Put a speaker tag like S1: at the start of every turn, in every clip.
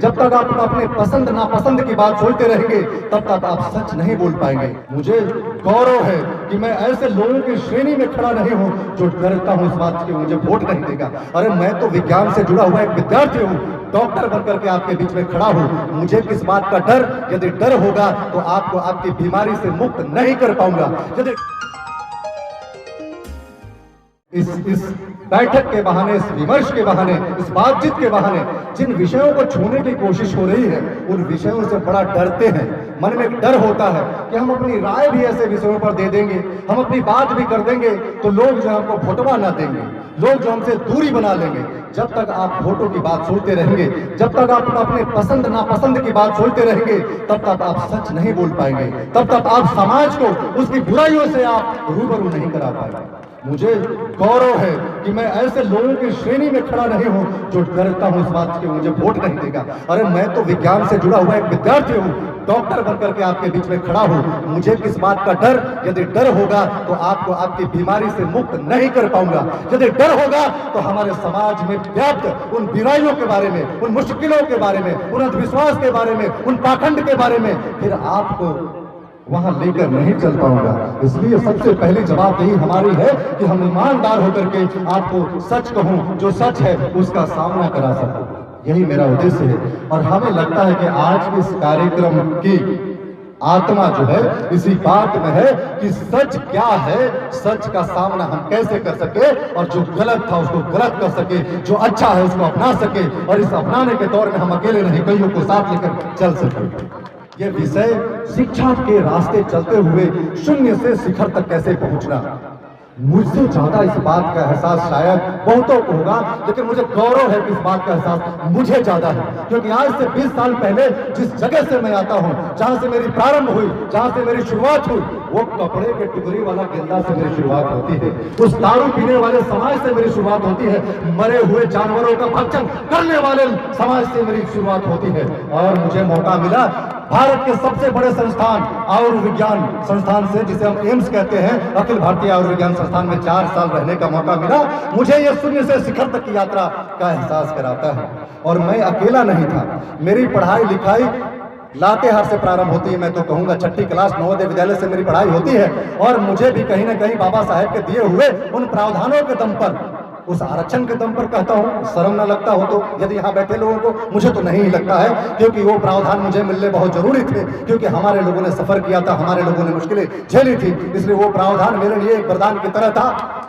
S1: जब तक आप अपने पसंद नापसंद की बात सोचते रहेंगे तब तक आप सच नहीं बोल पाएंगे। मुझे गौरव है कि मैं ऐसे लोगों की श्रेणी में खड़ा नहीं हूं जो डरता हूं इस बात की मुझे वोट नहीं देगा। अरे मैं तो विज्ञान से जुड़ा हुआ एक विद्यार्थी हूं, डॉक्टर बनकर के आपके बीच में खड़ा हूं। मुझे किस बात का डर? यदि डर होगा तो आपको आपकी बीमारी से मुक्त नहीं कर पाऊंगा। यदि इस बैठक के बहाने, इस विमर्श के बहाने, इस बातचीत के बहाने जिन विषयों को छूने की कोशिश हो रही है उन विषयों से बड़ा डरते हैं। मन में एक डर होता है कि हम अपनी राय भी ऐसे विषयों पर दे देंगे, हम अपनी बात भी कर देंगे तो लोग जो हमको भोटवा ना देंगे, लोग जो हमसे दूरी बना लेंगे। जब तक आप वोटों की बात सोचते रहेंगे, जब तक आप अपने पसंद नापसंद की बात सोचते रहेंगे तब तक आप सच नहीं बोल पाएंगे, तब तक आप समाज को उसकी बुराइयों से आप रूबरू नहीं करा पाएंगे। मुझे गौरव है कि मैं ऐसे लोगों की श्रेणी में खड़ा नहीं हूं जो डरता हूं इस बात की मुझे वोट नहीं देगा। अरे मैं तो विज्ञान से जुड़ा हुआ एक विद्यार्थी हूं, डॉक्टर बनकर के आपके बीच में खड़ा हूं। मुझे किस बात का डर? यदि डर होगा तो आपको आपकी बीमारी से मुक्त नहीं कर पाऊंगा। यदि डर होगा तो हमारे समाज में व्याप्त उन बुराइयों के बारे में, उन मुश्किलों के बारे में, उन अंधविश्वास के बारे में, उन पाखंड के बारे में फिर आपको वहां लेकर नहीं चल पाऊंगा। इसलिए सबसे पहली जवाबदेही हमारी है कि हम ईमानदार होकर के आपको सच कहूं, जो सच है उसका सामना करा सकूं। यही मेरा उद्देश्य है। और हमें लगता है कि आज इस कार्यक्रम की आत्मा जो है इसी बात में है कि सच क्या है, सच का सामना हम कैसे कर सके और जो गलत था उसको गलत कर सके, जो अच्छा है उसको अपना सके और इस अपनाने के दौर में हम अकेले नहीं कईयों को साथ लेकर चल सके। ये विषय शिक्षा के रास्ते चलते हुए शून्य से शिखर तक कैसे पहुंचना, मुझसे ज्यादा इस बात का एहसास शायद बहुतों को होगा, लेकिन मुझे गौरव है कि इस बात का एहसास मुझे ज्यादा है। क्योंकि आज से 20 साल पहले जिस जगह से मैं आता हूँ, जहां से मेरी प्रारंभ हुई, जहां से मेरी शुरुआत हुई, वो कपड़े के टुकड़ी वाला गेंदा से मेरी शुरुआत होती है। उस दारू पीने वाले समाज से मेरी शुरुआत होती है। मरे हुए जानवरों का भक्षण करने वाले समाज से मेरी शुरुआत होती है। और मुझे मौका मिला भारत के सबसे बड़े संस्थान आयुर्विज्ञान संस्थान से, जिसे हम एम्स कहते हैं, अखिल भारतीय आयुर्विज्ञान संस्थान में 4 साल रहने का मौका मिला। मुझे यह शून्य से शिखर तक की यात्रा का एहसास कराता है। और मैं अकेला नहीं था। मेरी पढ़ाई लिखाई लातेहार से प्रारंभ होती है। मैं तो कहूंगा छठी क्लास नवोदय विद्यालय से मेरी पढ़ाई होती है। और मुझे भी कहीं ना कहीं बाबा साहेब के दिए हुए उन प्रावधानों के दम पर, उस आरक्षण के दम पर कहता हूं, शर्म ना लगता हो तो यदि यहाँ बैठे लोगों को, मुझे तो नहीं लगता है, क्योंकि वो प्रावधान मुझे मिलने बहुत जरूरी थे। क्योंकि हमारे लोगों ने सफर किया था, हमारे लोगों ने मुश्किलें झेली थी, इसलिए वो प्रावधान मेरे लिए एक वरदान की तरह था।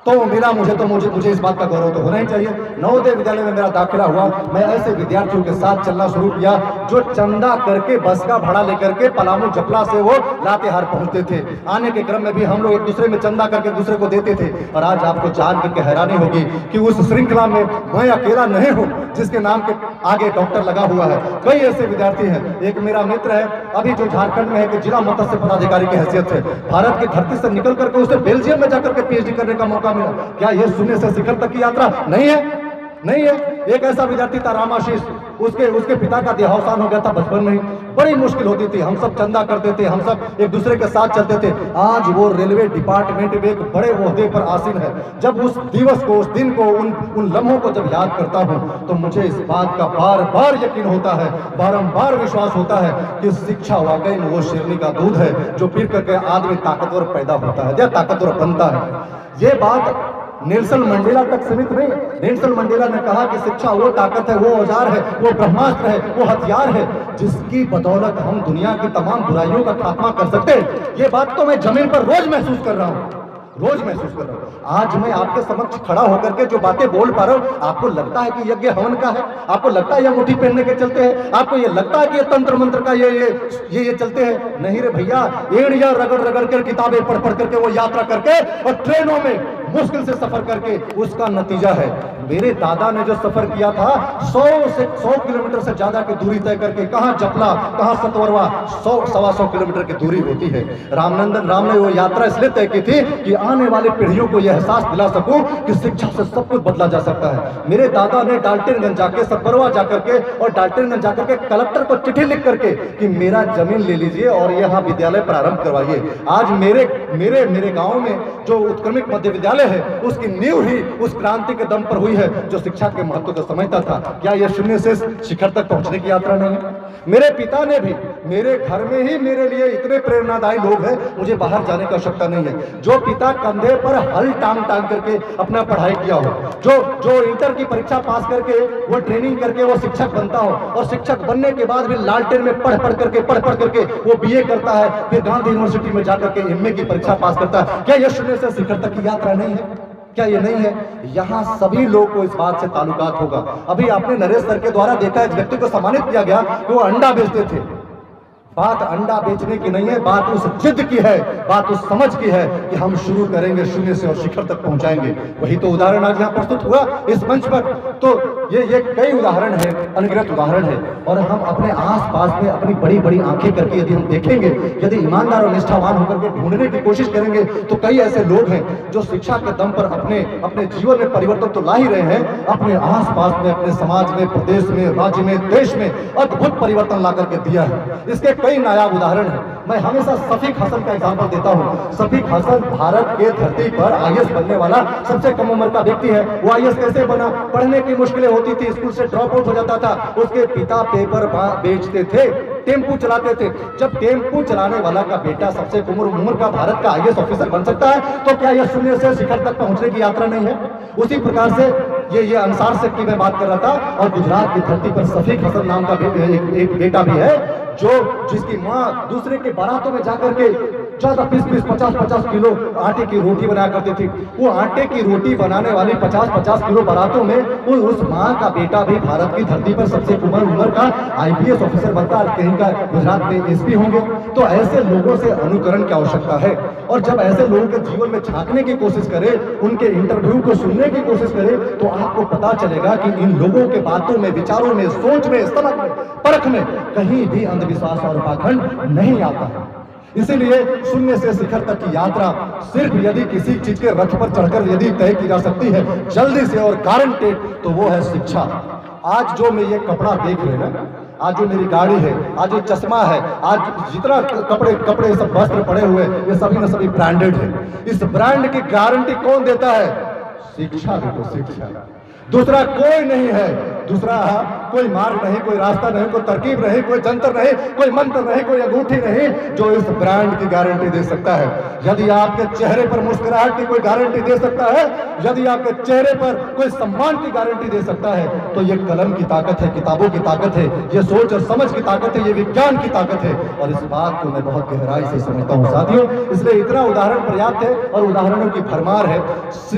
S1: तो मिला मुझे इस बात का गौरव तो होना ही चाहिए। नवोदय विद्यालय में मेरा दाखिला हुआ। मैं ऐसे विद्यार्थियों के साथ चलना शुरू किया जो चंदा करके बस का भाड़ा लेकर के पलामू जपला से वो लातेहार पहुंचते थे। आने के क्रम में भी हम लोग एक दूसरे में चंदा करके दूसरे को देते थे। और आज आपको जान करके हैरानी होगी कि उस श्रृंखला में मैं अकेला नहीं हूं जिसके नाम के आगे डॉक्टर लगा हुआ है। कई ऐसे विद्यार्थी हैं। एक मेरा मित्र है, अभी जो झारखंड में है कि जिला मत्स्य पदाधिकारी की हैसियत से भारत की धरती से निकल करके उसे बेल्जियम में जाकर के पीएचडी करने का मौका। क्या यह शून्य से शिखर तक की यात्रा नहीं है? नहीं है। एक ऐसा विद्यार्थी था रामाशीष, उसके पिता का देहावसान हो गया था बचपन में ही। बड़ी मुश्किल होती थी, हम सब चंदा करते थे, हम सब एक दूसरे के साथ चलते थे। आज वो रेलवे डिपार्टमेंट में एक बड़े ओहदे पर आसीन है। जब उस दिवस को, उस दिन को, उन लम्हों को जब याद करता हूँ तो मुझे इस बात का बार बार यकीन होता है, बारंबार विश्वास होता है कि शिक्षा वाकई में वो शेरनी का दूध है जो पी करके आदमी ताकतवर पैदा होता है या ताकतवर बनता है। ये बात नेल्सन मंडेला तक सीमित नहीं। नेल्सन मंडेला ने कहा कि शिक्षा वो ताकत है, वो औजार है, वो ब्रह्मास्त्र है, वो हथियार है जिसकी बदौलत हम दुनिया की तमाम बुराइयों का खात्मा कर सकते हैं। ये बात तो मैं जमीन पर रोज महसूस कर रहा हूँ, रोज महसूस कर रहा हूँ। आज मैं आपके समक्ष खड़ा होकर के जो बातें बोल पा रहा हूँ, आपको लगता है कि यज्ञ हवन का है? आपको लगता है ये मुट्ठी पहनने के चलते हैं? आपको ये लगता है कि ये तंत्र मंत्र का ये चलते हैं? नहीं रे भैया, एड़िया रगड़ रगड़ कर, किताबें पढ़ पढ़ करके, वो यात्रा करके और ट्रेनों में मुश्किल से सफर करके उसका नतीजा है। मेरे दादा ने जो सफर किया था 100 किलोमीटर से ज्यादा की दूरी तय करके, कहां जपला, कहां सतवरवा, 100-125 किलोमीटर की दूरी होती है। रामनंदन राम ने वो यात्रा इसलिए तय की थी कि आने वाली पीढ़ियों को यह एहसास दिला सकूं कि शिक्षा से सब कुछ बदला जा सकता है। मेरे दादा ने डाल्टनगंज जाके, सतवरवा जाकर के और डाल्टनगंज जाकर के कलेक्टर को चिट्ठी लिख करके कि मेरा जमीन ले लीजिए और यहाँ विद्यालय प्रारंभ करवाइए। आज मेरे गांव में जो उत्क्रमिक मध्य विद्यालय है उसकी नींव ही उस क्रांति के दम पर हुई है जो शिक्षा के महत्व को समझता था। क्या यह शून्य से शिखर तक पहुंचने की यात्रा नहीं है? मेरे पिता ने भी मेरे घर में ही मेरे लिए इतने प्रेरणादायी लोग हैं, मुझे बाहर जाने की आवश्यकता नहीं है। जो पिता कंधे पर हल टांग टांग करके अपना पढ़ाई किया हो, जो इंटर की परीक्षा पास करके वो ट्रेनिंग करके वो शिक्षक बनता हो, और शिक्षक बनने के बाद भी लालटेन में पढ़ पढ़ करके वो बीए करता है, फिर गांधी यूनिवर्सिटी में जाकर के एमए की परीक्षा पास करता है। क्या यह शून्य से शिखर तक की यात्रा नहीं है? क्या ये नहीं है? यहाँ सभी लोग को इस बात से ताल्लुकात होगा। अभी आपने नरेश सर के द्वारा देखा, एक व्यक्ति को सम्मानित किया गया कि वो अंडा बेचते थे। बात अंडा बेचने की नहीं है, बात उस जिद की है, बात उस समझ की है कि हम शुरू करेंगे शून्य से और शिखर तक पहुंचाएंगे। वही तो उदाहरण आज यहाँ प्रस्तुत हुआ इस मंच पर। तो ये कई उदाहरण है, अनगिनत उदाहरण है, और हम अपने आसपास में अपनी बड़ी बड़ी आंखें करके यदि हम देखेंगे, यदि ईमानदार और निष्ठावान होकर के ढूंढने की कोशिश करेंगे, तो कई ऐसे लोग हैं जो शिक्षा के दम पर अपने जीवन में परिवर्तन तो ला ही रहे हैं, अपने आसपास में, अपने समाज में, प्रदेश में, राज्य में, देश में अद्भुत परिवर्तन ला करके दिया है। इसके कई नायाब उदाहरण है। मैं हमेशा सफीक हसन का एग्जांपल देता हूं। सफीक हसन भारत के धरती पर आईएएस बनने वाला सबसे कम उम्र का व्यक्ति है। वो आईएएस कैसे बना? पढ़ने की मुश्किलें होती थी, स्कूल से ड्रॉप आउट हो जाता था। उसके पिता पेपर बेचते थे, टेम्पू चलाते थे। जब टेम्पू चलाने वाला का बेटा सबसे कम उम्र का भारत का आईएएस ऑफिसर बन सकता है, तो क्या यह शून्य से शिखर तक पहुंचने की यात्रा नहीं है? उसी प्रकार से ये अंसार से की मैं बात कर रहा था, और गुजरात की धरती पर सफीक हसन नाम का एक बेटा भी है, जिसकी माँ दूसरे के बारातों में जाकर के 20-20, 50-50 किलो आटे की रोटी बनाया करती थी। वो आटे की रोटी बनाने वाली 50-50 किलो बारातों में उस माँ का बेटा भी भारत की धरती पर सबसे उम्र का आईपीएस ऑफिसर बनता है, कहीं का गुजरात में एसपी होंगे। तो ऐसे लोगों से अनुकरण की आवश्यकता है, और जब ऐसे लोगों के जीवन में झांकने की कोशिश करें, उनके इंटरव्यू को सुनने की कोशिश करें, तो आपको पता चलेगा कि इन लोगों के बातों में, विचारों में, सोच में, समझ में, परख में कहीं भी अंधविश्वास और पाखंड नहीं आता है। इसीलिए शून्य से शिखर तक की यात्रा सिर्फ यदि किसी चीज के रथ पर चढ़कर यदि तय की जा सकती है जल्दी से और गारंटेड, तो वो है शिक्षा। आज जो मैं ये कपड़ा देख रहे हैं ना, आज जो मेरी गाड़ी है, आज जो चश्मा है, आज जितना कपड़े सब वस्त्र पड़े हुए, ये सभी न सभी ब्रांडेड है। इस ब्रांड की गारंटी कौन देता है? शिक्षा देखो, शिक्षा। दूसरा कोई नहीं है, दूसरा कोई मार्ग नहीं, कोई रास्ता नहीं, कोई तरकीब नहीं, कोई जंतर नहीं, कोई मंत्र नहीं, कोई अंगूठी नहीं जो इस ब्रांड की गारंटी दे सकता है। यदि आपके चेहरे पर मुस्कुराहट की कोई गारंटी दे सकता है, यदि आपके चेहरे पर कोई सम्मान की गारंटी दे सकता है, तो ये कलम की ताकत है, किताबों की ताकत है, ये सोच और समझ की ताकत है, ये विज्ञान की ताकत है। और इस बात को मैं बहुत गहराई से समझता हूँ साथियों। इसलिए इतना उदाहरण पर्याप्त है और उदाहरणों की भरमार है।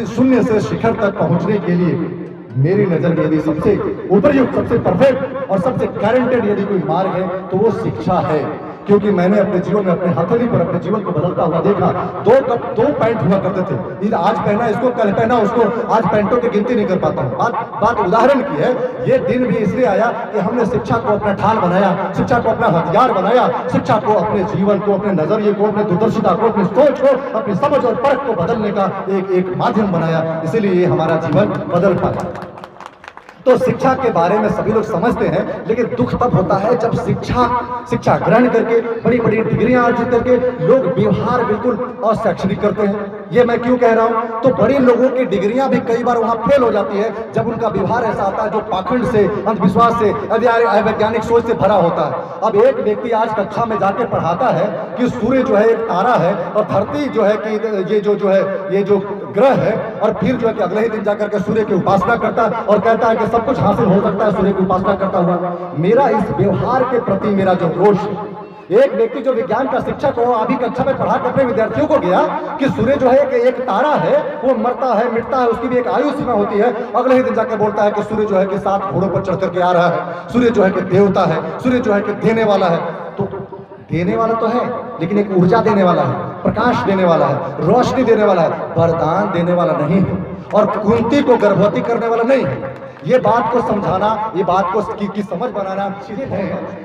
S1: शून्य से शिखर तक पहुंचने के लिए मेरी नजर में यदि सबसे उपयुक्त, सबसे परफेक्ट और सबसे गारंटेड यदि कोई मार्ग है तो वो शिक्षा है। क्योंकि मैंने अपने जीवन में, अपने हथेली पर अपने जीवन को बदलता हुआ देखा। दो पैंट हुआ करते थे, आज पहना इसको, कल पहना उसको, आज पैंटों की गिनती नहीं कर पाता हूँ। बात उदाहरण की है। ये दिन भी इसलिए आया कि हमने शिक्षा को अपना ढाल बनाया, शिक्षा को अपना हथियार बनाया, शिक्षा को अपने जीवन को, अपने नजरिए को, अपने दूरदर्शिता को, अपनी सोच को, अपनी समझ और परख को बदलने का एक माध्यम बनाया। इसीलिए ये हमारा जीवन बदल पाया। तो शिक्षा के बारे में सभी लोग समझते हैं, लेकिन दुख तब होता है जब शिक्षा ग्रहण करके बड़ी बड़ी डिग्रियां अर्जित करके लोग व्यवहार बिल्कुल अशैक्षणिक करते हैं। ये मैं क्यों कह रहा हूं? तो बड़ी लोगों की डिग्रियां भी कई बार वहां फेल हो जाती है जब उनका व्यवहार ऐसा आता है जो पाखंड से, अंधविश्वास से, अवैज्ञानिक सोच से भरा होता है। अब एक व्यक्ति आज कक्षा में जाके पढ़ाता है कि सूर्य जो है एक तारा है और धरती जो है कि ये जो ग्रह है, और फिर जो है कि अगले ही दिन जाकर के सूर्य की उपासना करता है और कहता है कि सब कुछ हासिल हो सकता है सूर्य की उपासना करता हुआ। मेरा इस व्यवहार के प्रति मेरा जो रोष है, एक व्यक्ति जो विज्ञान का शिक्षक हो, अभी कक्षा में पढ़ा कर अपने विद्यार्थियों को गया कि सूर्य जो है कि एक तारा है, वो मरता है, मिटता है, उसकी भी एक आयु सीमा होती है। अगले ही दिन जाकर बोलता है कि सूर्य जो है कि 7 घोड़ों पर चढ़ करके आ रहा है, सूर्य जो है कि देवता है, सूर्य जो है कि देने वाला है। तो देने वाला तो है, लेकिन एक ऊर्जा देने वाला है, प्रकाश देने वाला है, रोशनी देने वाला है, वरदान देने वाला नहीं है, और कुंती को गर्भवती करने वाला नहीं है। ये बात को समझाना, ये बात को की समझ बनाना है।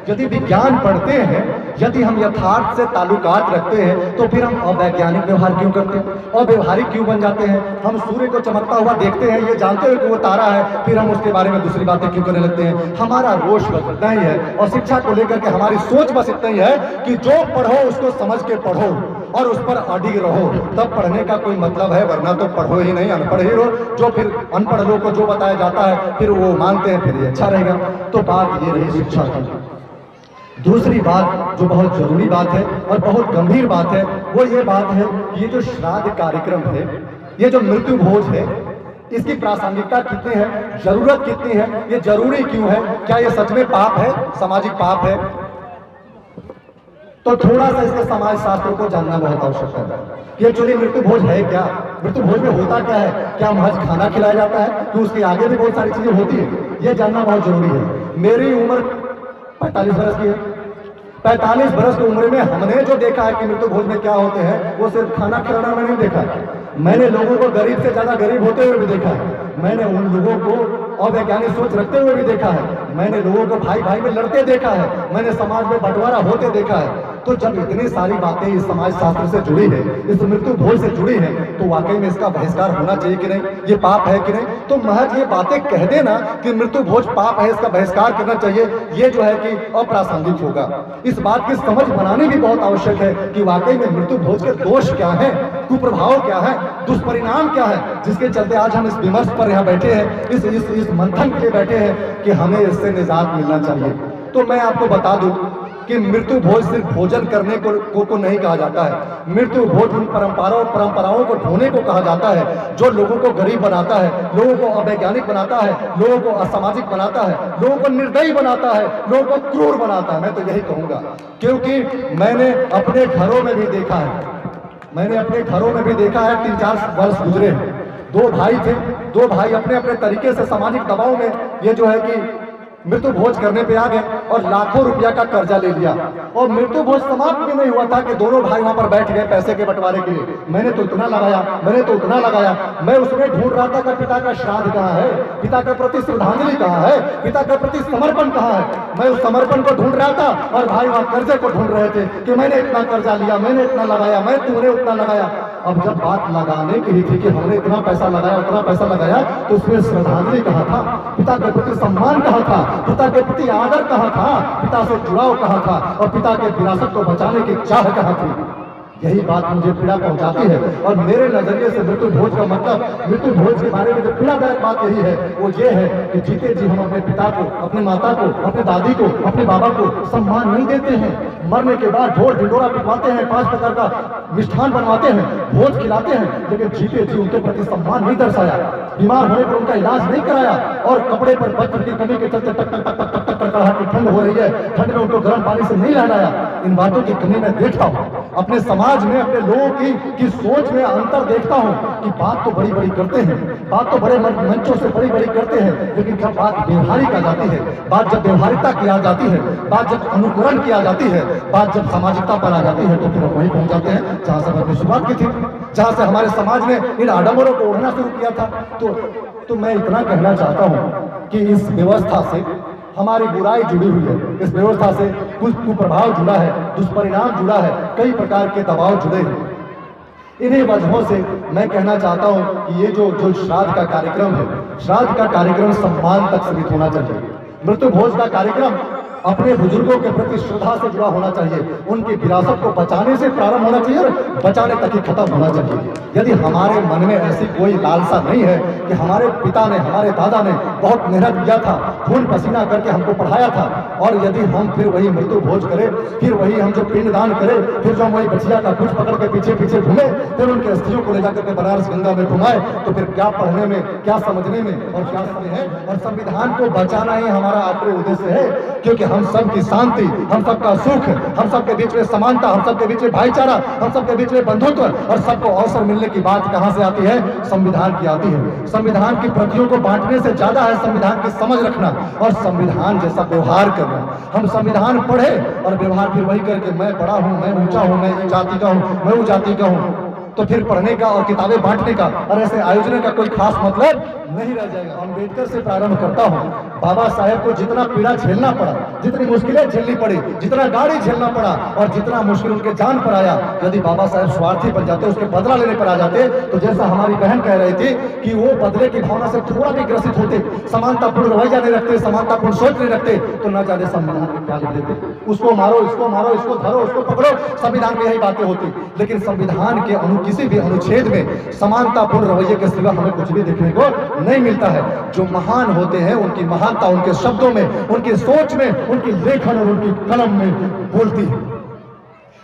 S1: यदि विज्ञान पढ़ते हैं, यदि हम यथार्थ से ताल्लुकात रखते हैं, तो फिर हम अवैज्ञानिक व्यवहार क्यों करते हैं, अव्यवहारिक क्यों बन जाते हैं? हम सूर्य को चमकता हुआ देखते हैं, ये जानते हुए कि वो तारा है, फिर हम उसके बारे में दूसरी बातें क्यों करने लगते हैं? हमारा रोष बस इतना ही है, और शिक्षा को लेकर के हमारी सोच बस इतना ही है कि जो पढ़ो उसको समझ के पढ़ो, और उस पर अडिग रहो, तब पढ़ने का कोई मतलब है, वरना तो पढ़ो ही नहीं, अनपढ़ ही रहो। जो फिर अनपढ़ लोगों को जो बताया जाता है फिर वो मानते हैं, फिर ये अच्छा रहेगा। तो बात ये रही शिक्षा की। दूसरी बात जो बहुत जरूरी बात है और बहुत गंभीर बात है, वो ये बात है कि ये जो श्राद्ध कार्यक्रम है, ये जो मृत्यु भोज है, इसकी प्रासंगिकता कितनी है, जरूरत कितनी है, ये जरूरी क्यों है, क्या ये सच में पाप है, सामाजिक पाप है? तो थोड़ा सा इसके समाज शास्त्र को जानना बहुत आवश्यक है कि एक्चुअली मृत्यु भोज है क्या, मृत्यु भोज में होता क्या है, क्या महज खाना खिलाया जाता है कि उसके आगे भी बहुत सारी चीजें होती है, ये जानना बहुत जरूरी है। मेरी उम्र 45 बरस की है। 45 बरस की उम्र में हमने जो देखा है कि मृत्यु भोज में क्या होते हैं, वो सिर्फ खाना खिलाना में नहीं देखा है। मैंने लोगों को गरीब से ज्यादा गरीब होते हुए भी देखा है। मैंने उन लोगों को अवैज्ञानिक सोच रखते हुए भी देखा है। मैंने लोगों को भाई भाई में लड़ते देखा है। मैंने समाज में बंटवारा होते देखा है। तो जब इतनी सारी बातें इस समाज शास्त्र से जुड़ी है, इस मृत्यु भोज से जुड़ी है, तो वाकई में इसका बहिष्कार होना चाहिए कि नहीं, ये पाप है कि नहीं? तो महज ये बातें कह देना कि मृत्यु भोज पाप है, इसका बहिष्कार करना चाहिए, ये जो है कि अप्रासंगिक होगा। इस बात की समझ बनानी भी बहुत आवश्यक है कि वाकई में मृत्यु भोज के दोष क्या है, कुप्रभाव क्या है, दुष्परिणाम क्या है, जिसके चलते आज हम इस विमर्श पर यहाँ बैठे हैं, इस मंथन के लिए बैठे हैं कि हमें इससे निजात मिलना चाहिए। तो मैं आपको बता दूं कि मृत्यु भोज सिर्फ भोजन करने को नहीं कहा जाता है। मृत्यु भोज उन परंपराओं को ढोने को कहा जाता है जो लोगों को गरीब बनाता है, लोगों को अवैज्ञानिक बनाता है, लोगों को असामाजिक बनाता है, लोगों को निर्दयी बनाता है, लोगों को क्रूर बनाता है। मैं तो यही कहूंगा, क्योंकि मैंने अपने घरों में भी देखा है, मैंने अपने घरों में भी देखा है। 3-4 वर्ष गुजरे, 2 भाई थे, 2 भाई अपने अपने तरीके से सामाजिक दबाव में ये जो है कि मृत्यु भोज करने पे आ गए और लाखों रुपया का कर्जा ले लिया। और मृत्यु भोज समाप्त भी नहीं हुआ था कि दोनों भाई वहां पर बैठ गए पैसे के बंटवारे के लिए। मैंने तो इतना लगाया, मैंने तो उतना लगाया। मैं उसमें ढूंढ रहा था कि पिता का श्राद्ध कहाँ है, पिता के प्रति श्रद्धांजलि कहाँ है, पिता के प्रति समर्पण कहाँ है। मैं उस समर्पण को ढूंढ रहा था और भाई वहां कर्जे को ढूंढ रहे थे कि मैंने इतना कर्जा लिया, मैंने इतना लगाया, मैं तूने उतना लगाया। अब जब बात लगाने की ही थी कि हमने इतना पैसा लगाया, उतना पैसा लगाया, तो उसमें श्रद्धांजलि कहाँ था, पिता के प्रति सम्मान कहाँ था, पिता के प्रति आदर कहाँ था, पिता से जुड़ाव कहाँ था, और पिता के विरासत को बचाने की चाह कहाँ थी? यही बात मुझे पीड़ा पहुंचाती है। और मेरे नजरिए से मृत्यु भोज का मतलब, मृत्यु भोज के बारे में जो पीड़ादायक बात यही है, वो ये है कि जीते जी हम अपने पिता को, अपनी माता को, अपने दादी को, अपने बाबा को सम्मान नहीं देते हैं। मरने के बाद ढोल ढिंडोरा पिटवाते हैं, 5 प्रकार का मिष्ठान बनवाते हैं, भोज खिलाते हैं, लेकिन जीते जी उनके प्रति सम्मान नहीं दर्शाया, बीमार होने पर उनका इलाज नहीं कराया, और कपड़े पर वस्त्र की कमी के चलते टक टक टक टक टक की ठंड हो रही है, ठंड में उनको गर्म पानी से नहीं नहलाया। इन बातों की कमी मैं देखता हूँ अपने समाज में, अपने लोगों की सोच में अंतर देखता हूँ कि बात तो बड़ी बड़ी करते हैं, बात तो बड़े मंचों से बड़ी बड़ी करते हैं, लेकिन जब बात व्यवहारिक आ जाती है, बात जब व्यवहारिकता की आ जाती है, बात जब अनुकरण की आ जाती है, बात जब सामाजिकता पर आ जाती है, तो फिर वहीं पहुंच जाते हैं जहां से अपनी शुरुआत की थी, जहां से हमारे समाज ने इन आडंबरों को ओढ़ना शुरू किया था। तो मैं इतना कहना चाहता हूं कि इस व्यवस्था से हमारी बुराई जुड़ी हुई है, इस व्यवस्था से कुछ कुप्रभाव जुड़ा है, दुष्परिणाम जुड़ा है, कई प्रकार के दबाव जुड़े हैं। इन्हीं वजहों से मैं कहना चाहता हूं कि ये जो श्राद्ध का कार्यक्रम है, श्राद्ध का कार्यक्रम सम्मान तक सीमित होना चाहिए। मृत्यु भोज का कार्यक्रम अपने बुजुर्गों के प्रति श्रद्धा से जुड़ा होना चाहिए, उनकी विरासत को बचाने से प्रारंभ होना चाहिए और बचाने तक ही खत्म होना चाहिए। यदि हमारे मन में ऐसी कोई लालसा नहीं है कि हमारे पिता ने, हमारे दादा ने बहुत मेहनत किया था, खून पसीना करके हमको पढ़ाया था, और यदि हम फिर वही मृत्यु भोज करें, फिर वही हम जो पिंडदान करें, फिर जो हम वही बचिया का कुछ पकड़ के पीछे पीछे घूमे, फिर उनके अस्थियों को ले जाकर के बनारस गंगा में घुमाए, तो फिर क्या पढ़ने में, क्या समझने में और क्या समय है? और संविधान को बचाना ही हमारा आखिरी उद्देश्य है, क्योंकि हम सब की शांति, हम सबका सुख, हम सबके बीच में समानता, हम सबके बीच में भाईचारा, हम सबके बीच में बंधुत्व और सबको अवसर मिलने की बात कहां से आती है? संविधान की आती है। संविधान की प्रतियों को बांटने से ज्यादा है संविधान की समझ रखना और संविधान जैसा व्यवहार करना। हम संविधान पढ़े और व्यवहार फिर वही करके मैं बड़ा हूं, मैं ऊंचा हूं, मैं इस जाति का हूं, मैं उस जाति का हूं। तो फिर पढ़ने का और किताबें बांटने का और ऐसे आयोजन का कोई खास मतलब नहीं रह जाएगा। अम्बेडकर से प्रारंभ करता हूँ। बाबा साहेब को जितना पीड़ा झेलना पड़ा, जितनी मुश्किलें झेलनी पड़ी, जितना गाड़ी झेलना पड़ा और जितना मुश्किल उनके जान पर आया, यदि बाबा साहेब स्वार्थी बन जाते, उसके बदला लेने पर आ जाते, तो जैसा हमारी बहन कह रही थी कि वो बदले की भावना से थोड़ा भी ग्रसित होते, समानतापूर्ण रवैया नहीं रखते, समानतापूर्ण सोच नहीं रखते, तो न जाने संविधान में क्या लिख देते, उसको मारो, इसको धरो, उसको पकड़ो, संविधान में यही बातें होती। लेकिन संविधान के किसी भी अनुच्छेद में समानतापूर्ण रवैये के सिवा हमें कुछ भी देखने को नहीं मिलता है। जो महान होते हैं उनकी महानता उनके शब्दों में, उनकी सोच में, उनकी लेखन और उनकी कलम में बोलती है।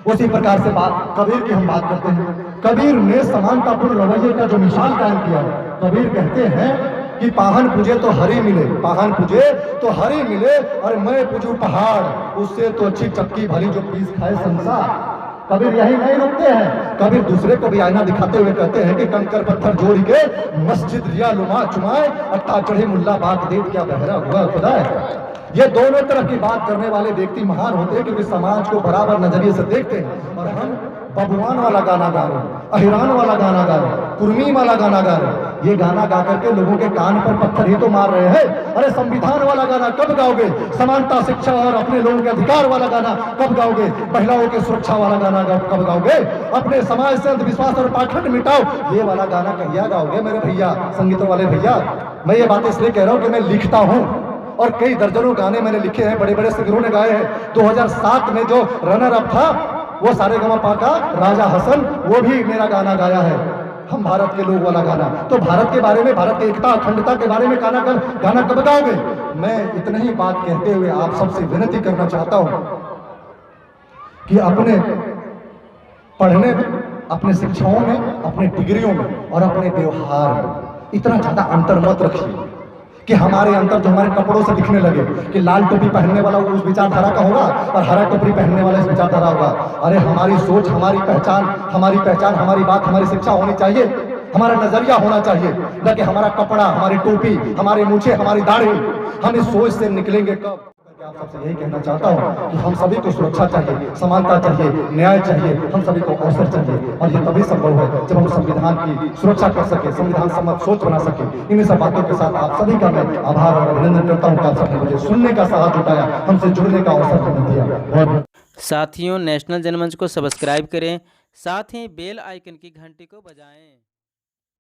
S1: उसी प्रकार से कबीर की हम बात करते हैं। कबीर ने समानतापूर्ण रवैये का जो मिसाल कायम किया, कबीर कहते हैं कि पाहन पूजे तो हरी मिले, पाहन पूजे तो हरी मिले और मैं पूजू पहाड़, उससे तो अच्छी चक्की भली जो पीस खाए संसार। कबीर यही नहीं रुकते हैं, कबीर दूसरे को भी आईना दिखाते हुए कहते हैं कि कंकर पत्थर जोड़ के मस्जिद रिया लुमा चुमाए, अट्टा चढ़े मुल्ला बात देख क्या बहरा हुआ खुदा है। ये दोनों तरफ की बात करने वाले व्यक्ति महान होते हैं क्योंकि समाज को बराबर नजरिए से देखते हैं। और हम बबुआन वाला गाना गा रहे हैं, अहिरान वाला गाना गा रहे हैं, कुर्मी वाला गाना गा रहे हैं, ये गाना गा करके लोगों के कान पर पत्थर ही तो मार रहे हैं। अरे संविधान वाला गाना कब गाओगे? समानता, शिक्षा और अपने लोगों के अधिकार वाला गाना कब गाओगे? महिलाओं की सुरक्षा वाला गाना कब गाओगे? अपने समाज से अंधविश्वास और पाखंड मिटाओ, ये वाला गाना कहिया गाओगे मेरे भैया, संगीतों वाले भैया। मैं ये बात इसलिए कह रहा हूँ कि मैं लिखता हूँ और कई दर्जनों गाने मैंने लिखे हैं, बड़े बड़े सिंगरों ने गाए हैं। 2007 में जो रनर अप था वो सारेगामापा का राजा हसन, वो भी मेरा गाना गाया है, हम भारत के लोग वाला गाना। तो भारत के बारे में, भारत की एकता अखंडता के बारे में गाना कब गाओगे? मैं इतनी ही बात कहते हुए आप सबसे विनती करना चाहता हूं कि अपने पढ़ने में, अपने शिक्षाओं में, अपने डिग्रियों में और अपने व्यवहार में इतना ज्यादा अंतर मत रखिए कि हमारे अंतर जो हमारे कपड़ों से दिखने लगे कि लाल टोपी पहनने वाला उस विचारधारा का होगा और हरा टोपी पहनने वाला इस विचारधारा होगा। अरे हमारी सोच, हमारी पहचान, हमारी बात, हमारी शिक्षा होनी चाहिए, हमारा नजरिया होना चाहिए, न कि हमारा कपड़ा, हमारी टोपी, हमारे मूछे, हमारी दाढ़ी। हम इस सोच से निकलेंगे कब? आप सबसे यही कहना चाहता हूँ कि हम सभी को सुरक्षा चाहिए, समानता चाहिए, न्याय चाहिए, हम सभी को अवसर चाहिए और ये तभी संभव है जब हम संविधान की सुरक्षा कर सके, संविधान सम्मत सोच बना सके। इन्हीं सब बातों के साथ आप सभी का मैं आभार और अभिनंदन करता हूँ कि आप सबने मुझे सुनने का साहस जुटाया, हमसे जुड़ने का अवसर हमें दिया। बहुत
S2: साथियों, नेशनल जनमंच को सब्सक्राइब करें, साथ ही बेल आइकन की घंटी को बजाएं।